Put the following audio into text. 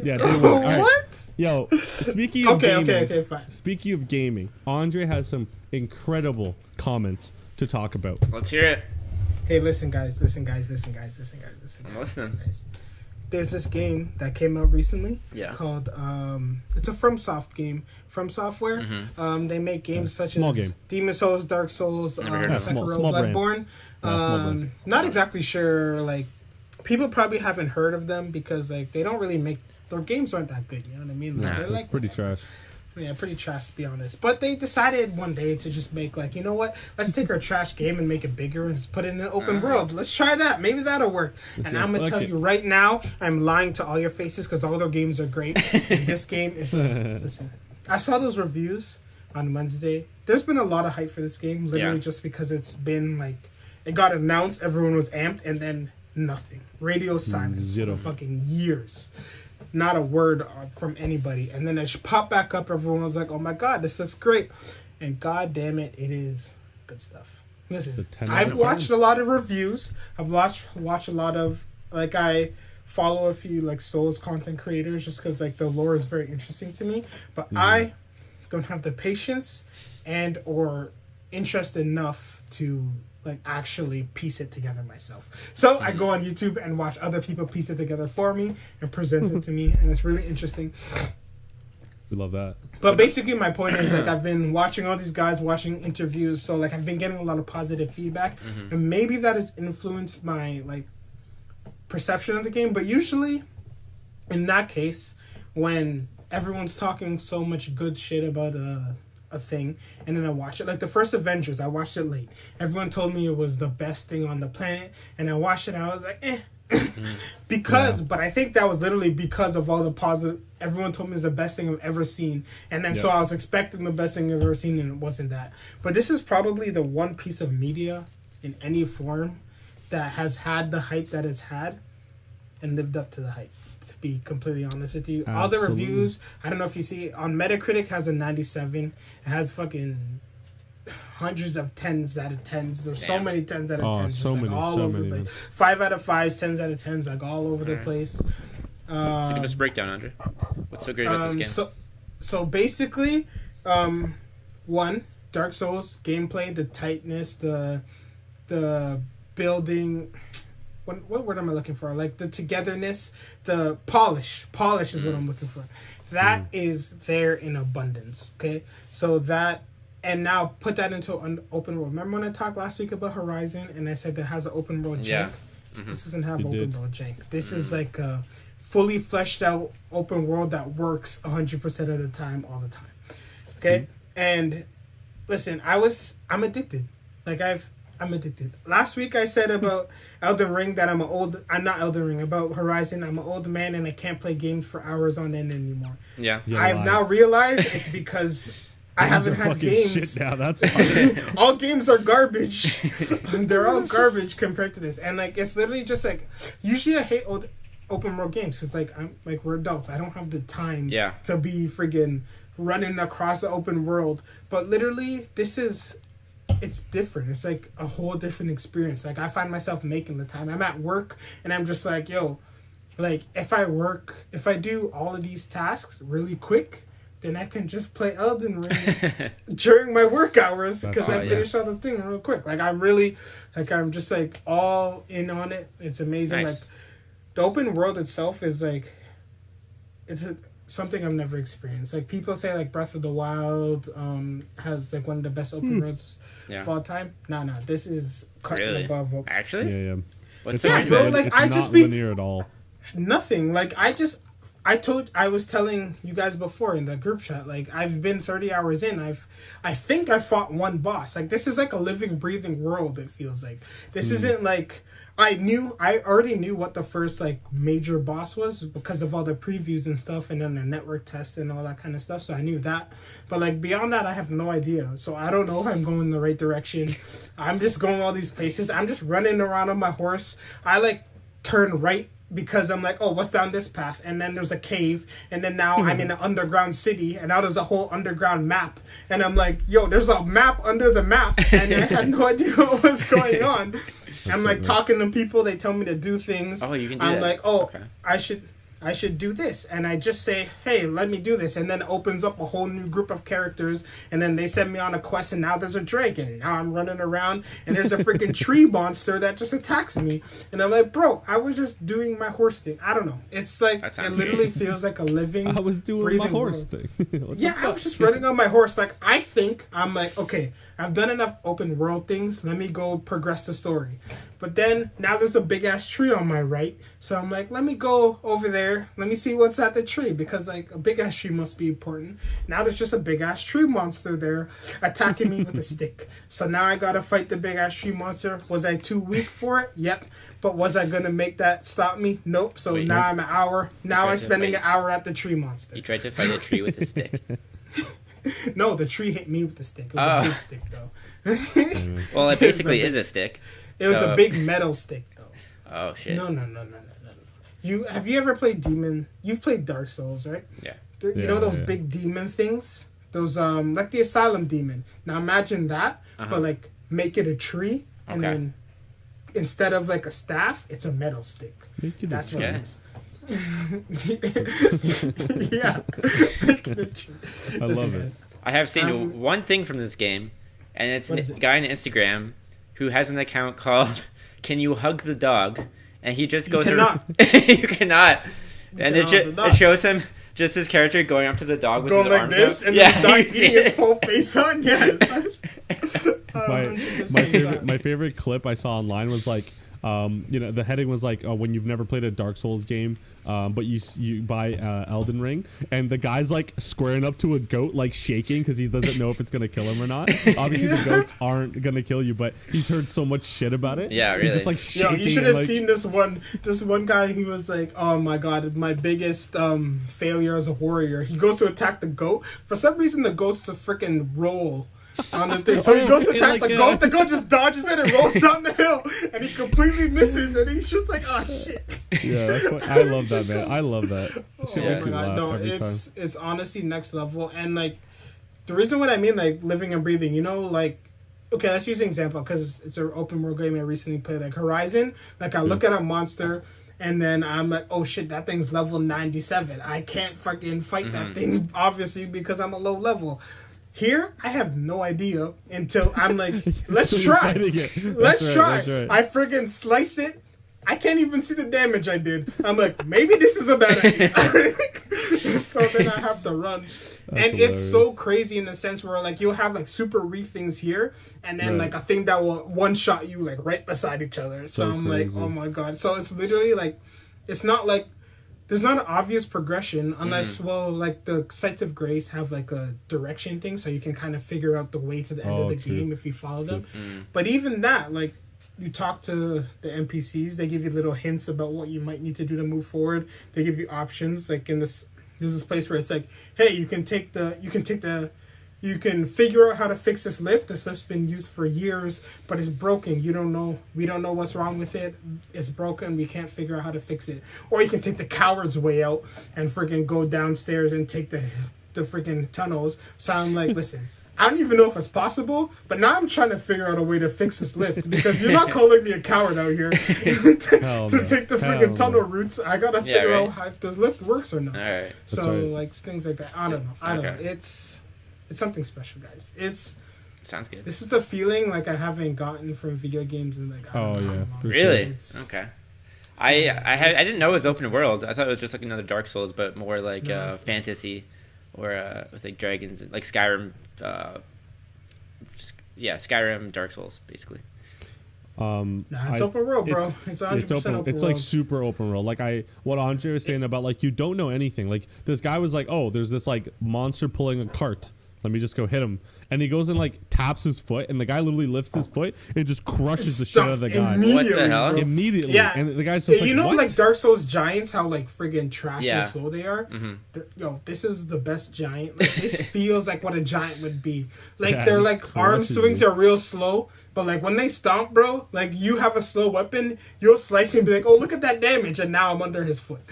Yeah, they were. All right. What? Yo, speaking of gaming, okay, fine. Speaking of gaming, Andre has some incredible comments to talk about. Let's hear it. Hey, listen, guys. I'm listening. There's this game that came out recently. Yeah. Called it's a FromSoft game. From Software. Mm-hmm. They make games such small as game. Demon Souls, Dark Souls, Never heard of it. Sekiro, Small brand. Bloodborne. Small brand. Not exactly sure. Like, people probably haven't heard of them because like they don't really make their games aren't that good. You know what I mean? Like, Nah. they're like Pretty trash. Yeah, pretty trash to be honest. But they decided one day to just make like, you know what? Let's take our trash game and make it bigger and just put it in an open world. Let's try that. Maybe that'll work. And I'm gonna tell you right now, I'm lying to all your faces because all their games are great. And this game is listen. I saw those reviews on Wednesday. There's been a lot of hype for this game, literally just because it's been like it got announced, everyone was amped, and then nothing. Radio silence Zero. for fucking years. Not a word from anybody. And then it popped back up. Everyone was like, oh my God, this looks great. And God damn it, it is good stuff. Listen, I've watched a lot of reviews. I've watched a lot of, like, I follow a few, like, Souls content creators just because, like, the lore is very interesting to me. But I don't have the patience and or interest enough to like actually piece it together myself. So I go on YouTube and watch other people piece it together for me and present it to me, and it's really interesting. We love that. But basically my point is like I've been watching all these guys, watching interviews, so like I've been getting a lot of positive feedback, and maybe that has influenced my like perception of the game. But usually in that case, when everyone's talking so much good shit about a thing, and then I watched it, like the first Avengers, I watched it late. Everyone told me it was the best thing on the planet, and I watched it and I was like, but I think that was literally because of all the positive. Everyone told me it's the best thing I've ever seen, and then so I was expecting the best thing I've ever seen, and it wasn't that. But this is probably the one piece of media in any form that has had the hype that it's had and lived up to the hype, to be completely honest with you. All the reviews, I don't know if you see, on Metacritic has a 97. It has fucking hundreds of 10s out of 10s. There's so many 10s out of 10s. So like many, all so over many. the place. 5 out of 5s, 10s out of 10s, like all over the place. So give us a breakdown, Andre. What's so great about this game? So basically, one, Dark Souls gameplay, the tightness, the building. What word am I looking for? Like the togetherness, the polish. Polish is what I'm looking for. That is there in abundance. Okay, so that, and now put that into an open world. Remember when I talked last week about Horizon and I said that has an open world jank? This doesn't have open world jank. This is like a fully fleshed out open world that works 100% of the time, all the time. Okay, and listen, I'm addicted. Like I'm addicted. Last week I said about Elden Ring that I'm not Elden Ring, about Horizon, I'm an old man and I can't play games for hours on end anymore. Yeah. I've now realized it's because I haven't had games. Shit now, that's why. All games are garbage. They're all garbage compared to this. And like it's literally just like, usually I hate open world games because like we're adults. I don't have the time to be friggin' running across the open world. But literally it's different. It's like a whole different experience. Like I find myself making the time. I'm at work and I'm just like, yo, like if I do all of these tasks really quick, then I can just play Elden Ring during my work hours because I finish all the thing real quick. Like I'm just like all in on it. It's amazing. Nice. Like the open world itself is like, something I've never experienced. Like people say like Breath of the Wild has like one of the best open worlds of all time. No, this is cutting above. Actually? Yeah. What's bro, like it's I not just linear at all. Nothing. Like I was telling you guys before in the group chat, like I've been 30 hours in. I think I fought one boss. Like this is like a living, breathing world, it feels like. This isn't like I already knew what the first like major boss was because of all the previews and stuff and then the network tests and all that kind of stuff. So I knew that. But like beyond that I have no idea. So I don't know if I'm going in the right direction. I'm just going all these places. I'm just running around on my horse. I like turn right because I'm like, oh, what's down this path? And then there's a cave, and then now I'm in an underground city, and now there's a whole underground map. And I'm like, yo, there's a map under the map, and I had no idea what was going on. I'm like talking to people, they tell me to do things. Oh, you can do I'm that. like, oh, okay. I should I should do this. And I just say, hey, let me do this. And then it opens up a whole new group of characters. And then they send me on a quest, and now there's a dragon. Now I'm running around, and there's a freaking tree monster that just attacks me. And I'm like, bro, I was just doing my horse thing. I don't know. It's like, it literally feels like a living, I was doing my horse world. thing. Yeah, I was just running on my horse. Like, I think, I'm like, okay, I've done enough open world things. Let me go progress the story. But then, now there's a big-ass tree on my right. So I'm like, let me go over there. Let me see what's at the tree. Because, like, a big-ass tree must be important. Now there's just a big-ass tree monster there attacking me with a stick. So now I gotta fight the big-ass tree monster. Was I too weak for it? Yep. But was I gonna make that stop me? Nope. So now I'm an hour. Now I'm spending an hour at the tree monster. You tried to fight a tree with a stick. No, the tree hit me with the stick. It was a big stick, though. Well, it basically is a stick. It was a big metal stick, though. Oh, shit. No. Have you ever played Demon? You've played Dark Souls, right? Yeah. You know those big demon things? Those, like the Asylum Demon. Now imagine that, but, like, make it a tree, and then instead of, like, a staff, it's a metal stick. That's what it is. Yeah. I love it. I have seen one thing from this game, and it's a guy on Instagram who has an account called "Can You Hug the Dog?" and he just goes around. You cannot. And it shows him just his character going up to the dog with going his like arms this, up. and the dog eating his whole face on. Yes. My favorite clip I saw online was like, the heading was like, when you've never played a Dark Souls game, but you buy Elden Ring, and the guy's like squaring up to a goat, like shaking because he doesn't know if it's gonna kill him or not. Obviously, the goats aren't gonna kill you, but he's heard so much shit about it. Yeah, really. He's just like shaking. Yo, you should have seen this one guy. He was like, "Oh my god, my biggest failure as a warrior." He goes to attack the goat. For some reason, the goat's a freaking roll on the thing. So he goes to attack the goat. The goat just dodges it and rolls down the hill, and he completely misses. And he's just like, "Oh shit." Yeah, I love that, man. I love that. Shit makes me laugh every time. It's honestly next level. And like, the reason what I mean, like living and breathing. You know, like, okay, let's use an example because it's an open world game I recently played, like Horizon. Like, I look at a monster. And then I'm like, oh shit, that thing's level 97. I can't fucking fight that thing, obviously, because I'm a low level. Here, I have no idea until I'm like, let's try. Let's try. Right. I friggin' slice it. I can't even see the damage I did. I'm like, maybe this is a bad idea. So then I have to run. That's hilarious. It's so crazy in the sense where like you'll have like super weak things here, and then like a thing that will one shot you like right beside each other. So I'm crazy. Like, oh my god. So it's literally like, it's not like there's not an obvious progression unless like the Sites of Grace have like a direction thing, so you can kind of figure out the way to the end of the game if you follow them. But even that, like, you talk to the NPCs, they give you little hints about what you might need to do to move forward. They give you options, like in this. There's this place where it's like, hey, you can figure out how to fix this lift. This lift's been used for years, but it's broken. We don't know what's wrong with it. It's broken. We can't figure out how to fix it. Or you can take the coward's way out and freaking go downstairs and take the freaking tunnels. So I'm like, listen, I don't even know if it's possible, but now I'm trying to figure out a way to fix this lift because you're not calling me a coward out here to take the freaking tunnel routes. I gotta figure out how, if the lift works or not. All right. So like things like that. I don't know. It's something special, guys. Sounds good. This is the feeling like I haven't gotten from video games in like really? Okay. I didn't know it was open world. I thought it was just like another Dark Souls, but more like fantasy, or with like dragons, like Skyrim. Skyrim, Dark Souls, basically. It's open world, bro. It's 100% open world. It's like super open world. Like what Andre was saying about like you don't know anything. Like this guy was like, oh, there's this like monster pulling a cart. Let me just go hit him. And he goes and like taps his foot, and the guy literally lifts his foot and just crushes the shit out of the guy. What the hell? Bro. Immediately. Yeah. And the guy's just like, you know, what? like Dark Souls giants, how like friggin' trash and slow they are? Yo, this is the best giant. Like, this feels like what a giant would be. Like, their like arm swings are real slow, but like when they stomp, bro, like you have a slow weapon, you'll slice him and be like, oh, look at that damage, and now I'm under his foot.